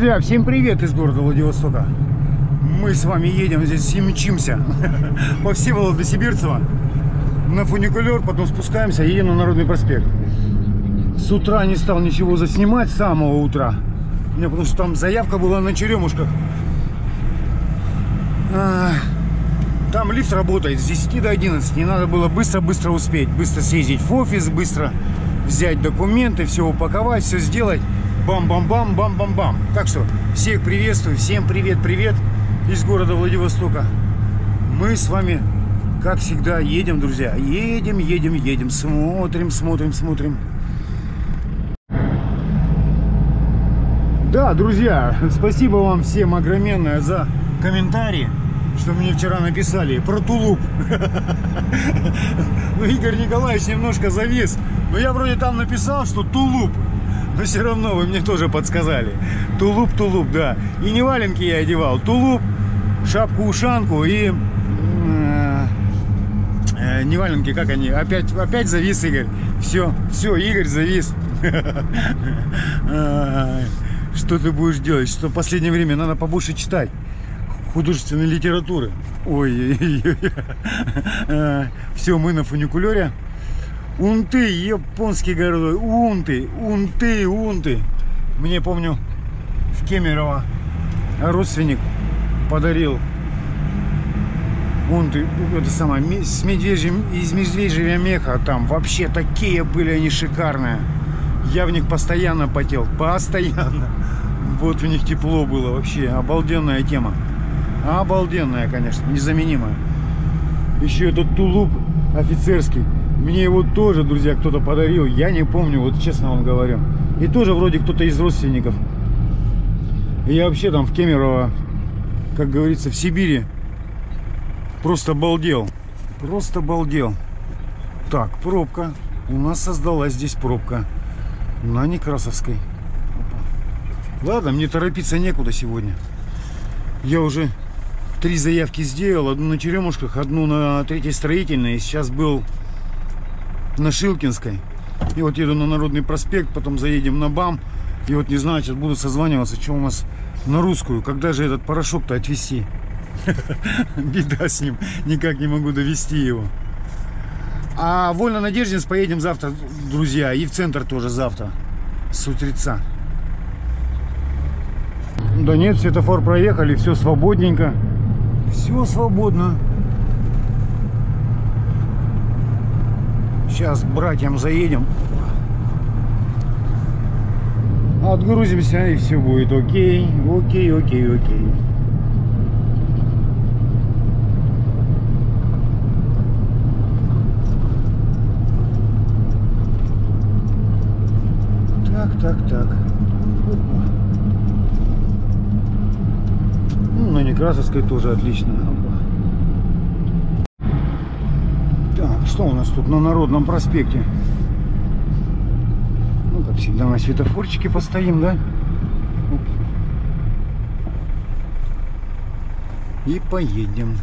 Друзья, всем привет из города Владивостока. Мы с вами едем здесь и мчимся по Всеволода Сибирцева на фуникулер, потом спускаемся и едем на Народный проспект. С утра не стал ничего заснимать, с самого утра. У меня потому что там заявка была на Черемушках. Там лифт работает с 10 до 11. Не надо было быстро-быстро успеть. Быстро съездить в офис, быстро взять документы, все упаковать, все сделать. Бам-бам-бам, бам-бам-бам. Так что всех приветствую, всем привет-привет из города Владивостока. Мы с вами, как всегда, едем, друзья. Едем. Смотрим. Да, друзья, спасибо вам всем огроменное за комментарии, что мне вчера написали про тулуп. Ну, Игорь Николаевич немножко завис. Но я вроде там написал, что тулуп. Но все равно вы мне тоже подсказали. Тулуп, да. И не валенки я одевал. Тулуп, шапку-ушанку и... не валенки, как они? Опять завис Игорь. Все, Игорь завис. Что ты будешь делать? Что в последнее время надо побольше читать художественной литературы. Ой. Все, мы на фуникулере. Унты, японский город. Унты. Мне, помню, в Кемерово родственник подарил унты, это самое, из медвежьего меха. Там вообще такие были они шикарные. Я в них постоянно потел. Вот в них тепло было. Вообще обалденная тема. Обалденная, конечно, незаменимая. Еще этот тулуп офицерский. Мне его тоже, друзья, кто-то подарил. Я не помню, вот честно вам говорю. И тоже вроде кто-то из родственников. И я вообще там в Кемерово, как говорится, в Сибири, просто балдел. Так, пробка. У нас создалась здесь пробка на Некрасовской. Ладно, мне торопиться некуда сегодня. Я уже 3 заявки сделал. Одну на Черемушках, одну на 3-й строительной. Сейчас был на Шилкинской. И вот еду на Народный проспект, потом заедем на БАМ. И вот не знаю, сейчас буду созваниваться, что у нас на Русскую. Когда же этот порошок-то отвезти? Беда с ним. Никак не могу довести его. А Вольно-Надеждинск поедем завтра, друзья. И в центр тоже завтра. С утреца. Да нет, светофор проехали, все свободненько. Все свободно. Сейчас к братьям заедем. Отгрузимся и все будет окей. Так. Ну, на Некрасовской тоже отлично. Так, что у нас тут на Народном проспекте? Ну, как всегда, на светофорчике постоим, да? И поедем.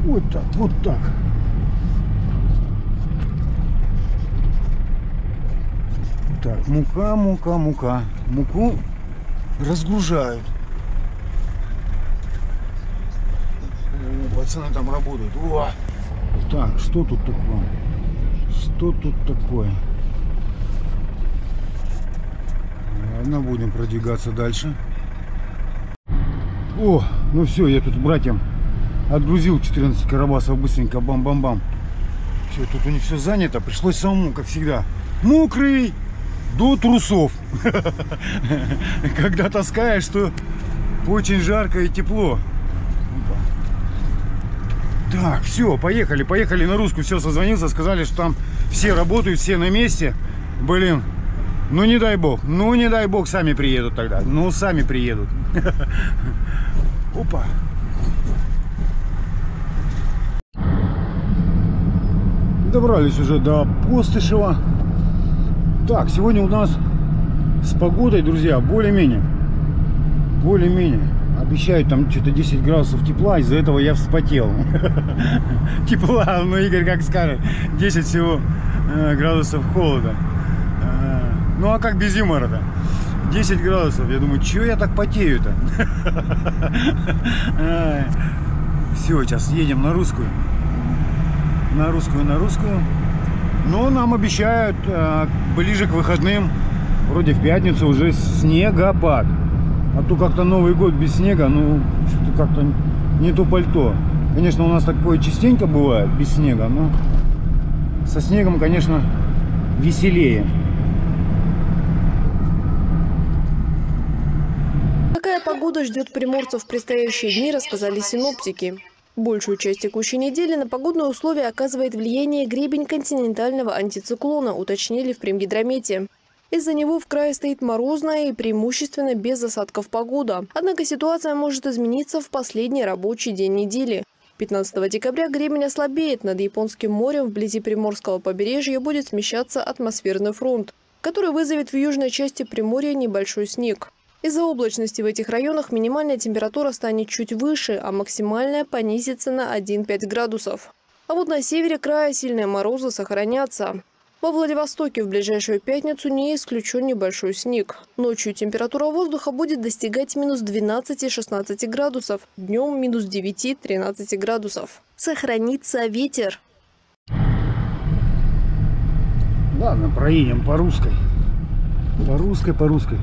Вот так. Так, мука. Муку разгружают. Пацаны там работают. О! Так, что тут такое? Ладно, будем продвигаться дальше. О, ну все, я тут братьям отгрузил 14 карабасов быстренько, бам-бам-бам. Все, тут у них все занято, пришлось самому, как всегда. Мокрый до трусов. Когда таскаешь, то очень жарко и тепло. Так, все, поехали на Русскую. Все, созвонился, сказали, что там все работают, все на месте. Блин, ну не дай бог, сами приедут тогда. Ну, сами приедут. Опа. Добрались уже до Постышева. Так, сегодня у нас с погодой, друзья, более-менее. Обещают там что-то 10 градусов тепла, из-за этого я вспотел. Тепла, ну Игорь как скажет, 10 всего градусов холода. Ну а как без юмора-то? 10 градусов, я думаю, чего я так потею-то? Все, сейчас едем на русскую. На русскую. Но нам обещают ближе к выходным, вроде в пятницу, уже снегопад. А то как-то Новый год без снега, ну, что-то как-то не то пальто. Конечно, у нас такое частенько бывает, без снега, но со снегом, конечно, веселее. Какая погода ждет приморцев в предстоящие дни, рассказали синоптики. Большую часть текущей недели на погодные условия оказывает влияние гребень континентального антициклона, уточнили в Примгидромете. Из-за него в крае стоит морозная и преимущественно без осадков погода. Однако ситуация может измениться в последний рабочий день недели. 15 декабря гребень ослабеет. Над Японским морем вблизи Приморского побережья будет смещаться атмосферный фронт, который вызовет в южной части Приморья небольшой снег. Из-за облачности в этих районах минимальная температура станет чуть выше, а максимальная понизится на 1-5 градусов. А вот на севере края сильные морозы сохранятся. Во Владивостоке в ближайшую пятницу не исключен небольшой снег. Ночью температура воздуха будет достигать минус 12-16 градусов, днем минус 9-13 градусов. Сохранится ветер. Ладно, проедем по русской. По русской.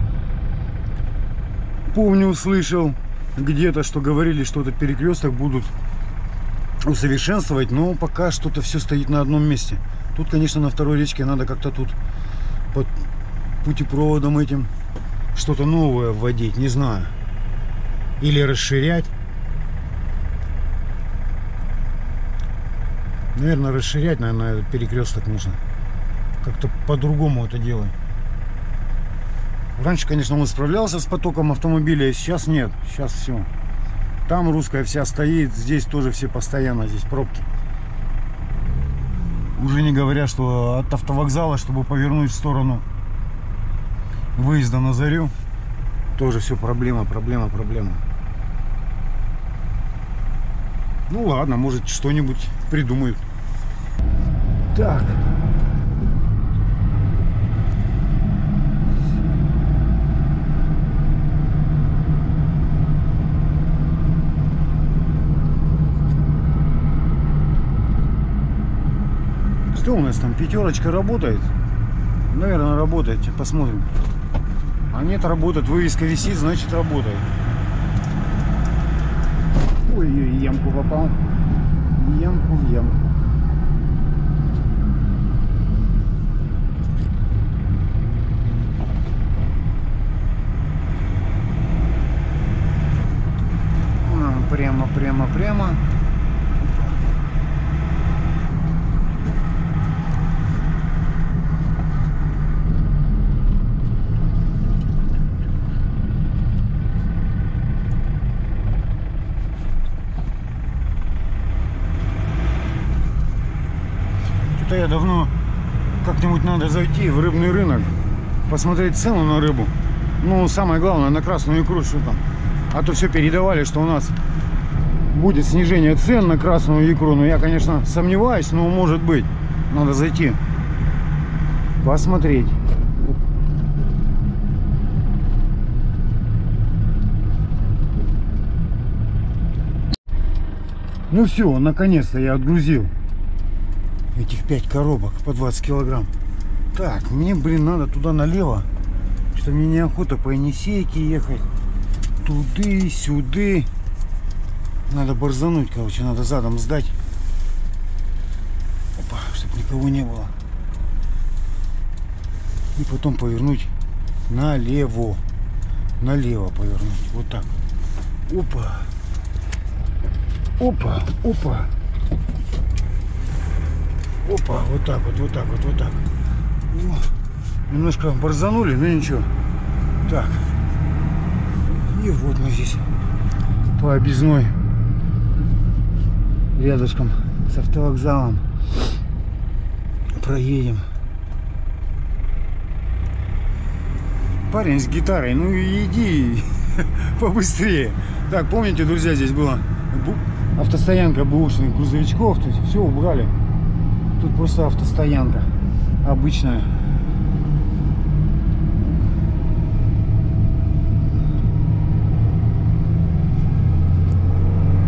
Помню, услышал где-то, что говорили, что этот перекресток будут усовершенствовать, но пока что-то все стоит на одном месте. Тут, конечно, на второй речке надо как-то тут под путепроводом этим что-то новое вводить, не знаю. Или расширять. Наверное, расширять, наверное, этот перекресток нужно. Как-то по-другому это делать. Раньше, конечно, он справлялся с потоком автомобилей, сейчас нет. Сейчас все. Там русская вся стоит, здесь тоже все постоянно, здесь пробки. Уже не говоря, что от автовокзала, чтобы повернуть в сторону выезда на Зарю, тоже все проблема. Ну ладно, может что-нибудь придумают. Так. Что у нас там? Пятерочка работает? Наверное, работает. Посмотрим. А нет, работает. Вывеска висит, значит работает. Ой-ой, ямку попал. Ямку в ямку. Прямо. Что-то я давно как-нибудь надо зайти в рыбный рынок, посмотреть цену на рыбу. Ну, самое главное, на красную икру, что там. А то все передавали, что у нас будет снижение цен на красную икру. Но я, конечно, сомневаюсь, но может быть. Надо зайти, посмотреть. Ну все, наконец-то я отгрузил этих 5 коробок по 20 килограмм. Так, мне, блин, надо туда налево. Что мне неохота по Енисейке ехать. Туды-сюды. Надо борзануть, короче, надо задом сдать. Опа, чтобы никого не было. И потом повернуть налево. Налево повернуть. Вот так. Опа. Опа. Вот так вот. О, немножко борзанули, но ничего. Так. И вот мы здесь по объездной. Рядышком с автовокзалом проедем. Парень с гитарой, ну иди побыстрее. Так, помните, друзья, здесь была автостоянка бэушных грузовичков. То есть все убрали. Тут просто автостоянка обычная.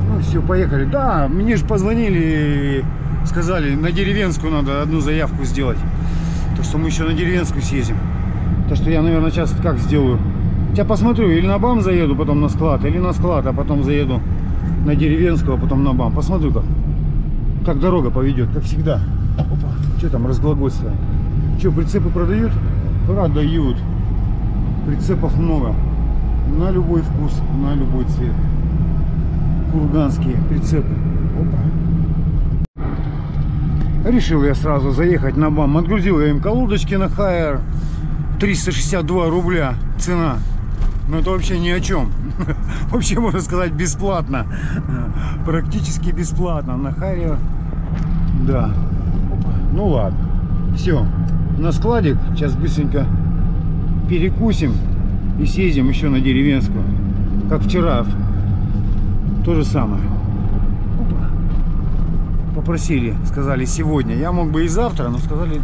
Ну все, поехали. Да, мне же позвонили, сказали, на деревенскую надо одну заявку сделать. Так что мы еще на деревенскую съездим. Так что я, наверное, сейчас как сделаю. Я посмотрю, или на БАМ заеду, потом на склад, или на склад, а потом заеду на деревенскую, а потом на БАМ. Посмотрю, как дорога поведет, как всегда. Опа, что там разглагольствие? Что, прицепы продают? Продают. Прицепов много. На любой вкус, на любой цвет. Курганские прицепы. Опа. Решил я сразу заехать на БАМ. Отгрузил я им колодочки на Хайер. 362 рубля цена. Но это вообще ни о чем. Вообще, можно сказать, бесплатно. Практически бесплатно. На Хайер. Да. Ну ладно. Все. На складик. Сейчас быстренько перекусим и съездим еще на деревенскую. Как вчера. То же самое. Попросили, сказали сегодня. Я мог бы и завтра, но сказали: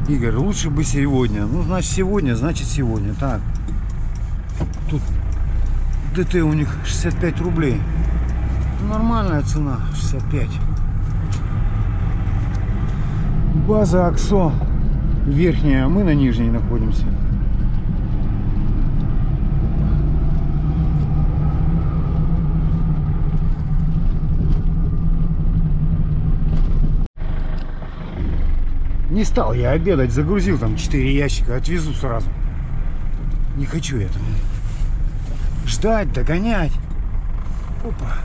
Игорь, лучше бы сегодня. Ну, значит, сегодня, значит, сегодня. Так. Тут ДТ у них 65 рублей. Нормальная цена, 65. База АКСО верхняя, мы на нижней находимся. Не стал я обедать, загрузил там 4 ящика, отвезу сразу. Не хочу я там ждать, догонять. Опа.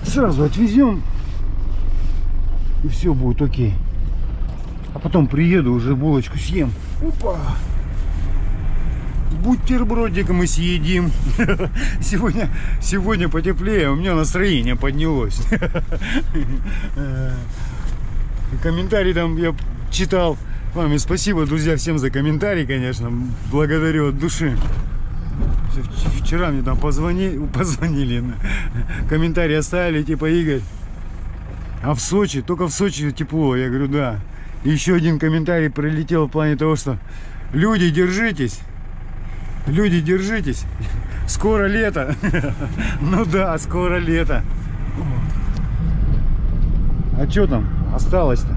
Сразу отвезем. И все будет окей. А потом приеду, уже булочку съем. Опа. Бутербродик мы съедим. Сегодня потеплее, у меня настроение поднялось. Комментарий там я читал. Вам и спасибо, друзья, всем за комментарий, конечно. Благодарю от души. Вчера мне там позвонили. Комментарий оставили, типа: Игорь, а в Сочи, только в Сочи тепло. Я говорю: да. И еще один комментарий прилетел в плане того, что люди, держитесь. Люди, держитесь. Скоро лето. Ну да, скоро лето. А что там осталось-то?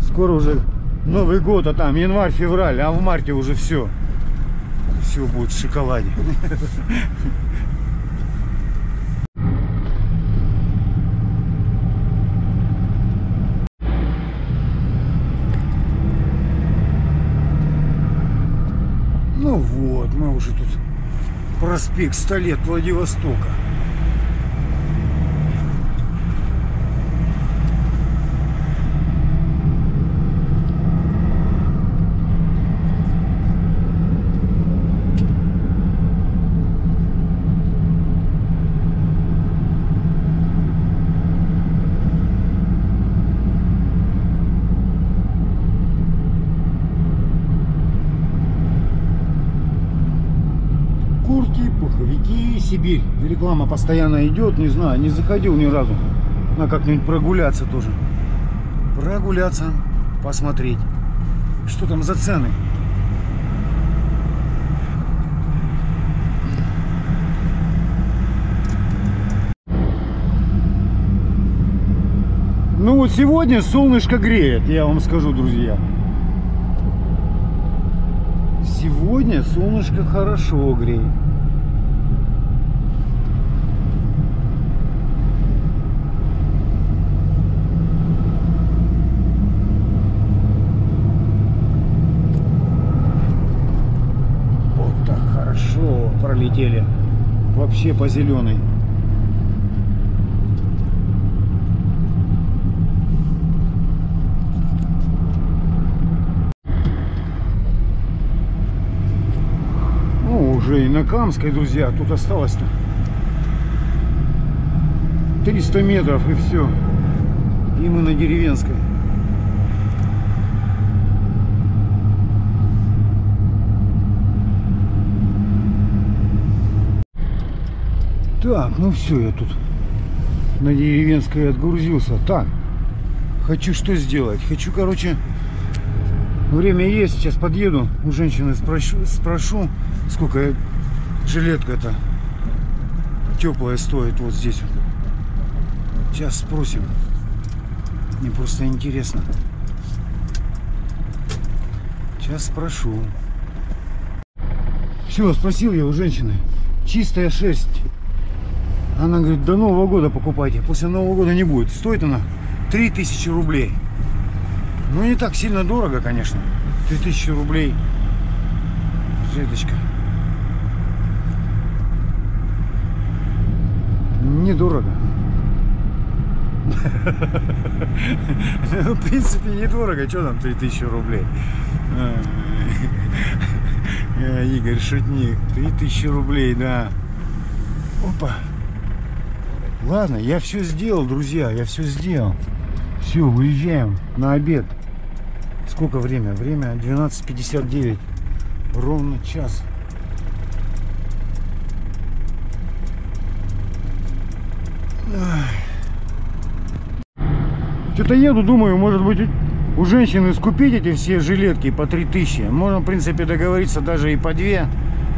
Скоро уже Новый год, а там январь-февраль, а в марте уже все. Все будет в шоколаде. Ну вот, мы уже тут. Проспект 100 лет Владивостока. Пуховики, Сибирь. Реклама постоянно идет, не знаю, не заходил ни разу. Надо как-нибудь прогуляться тоже. Прогуляться, посмотреть, что там за цены. Ну вот сегодня солнышко греет, я вам скажу, друзья. Сегодня солнышко хорошо греет. Пролетели вообще по зеленой. Ну, уже и на Камской, друзья, тут осталось-то 300 метров и все. И мы на Деревенской. Так, ну все, я тут на деревенской отгрузился. Так, хочу что сделать? Хочу, короче, время есть. Сейчас подъеду, у женщины спрошу, сколько жилетка-то теплая стоит вот здесь вот. Сейчас спросим. Мне просто интересно. Сейчас спрошу. Все, спросил я у женщины. Чистая шерсть. Она говорит, до Нового года покупайте. После Нового года не будет. Стоит она 3000 рублей. Ну, не так сильно дорого, конечно. 3000 рублей. Жилеточка. Недорого. В принципе, недорого. Что там 3000 рублей? Игорь шутник. 3000 рублей, да. Опа. Ладно, я все сделал, друзья. Я все сделал. Все, выезжаем на обед. Сколько время? Время 12:59. Ровно час. Что-то еду, думаю, может быть, у женщины скупить эти все жилетки по 3000. Можно, в принципе, договориться даже и по 2.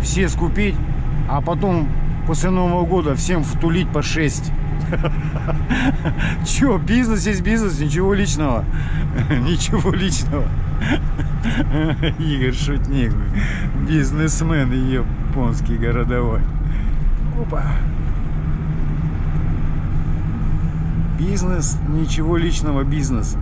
Все скупить, а потом после Нового года всем втулить по 6. Че, бизнес есть бизнес, ничего личного. Ничего личного. Игорь шутник. Бизнесмен японский городовой. Опа. Бизнес, ничего личного, бизнес.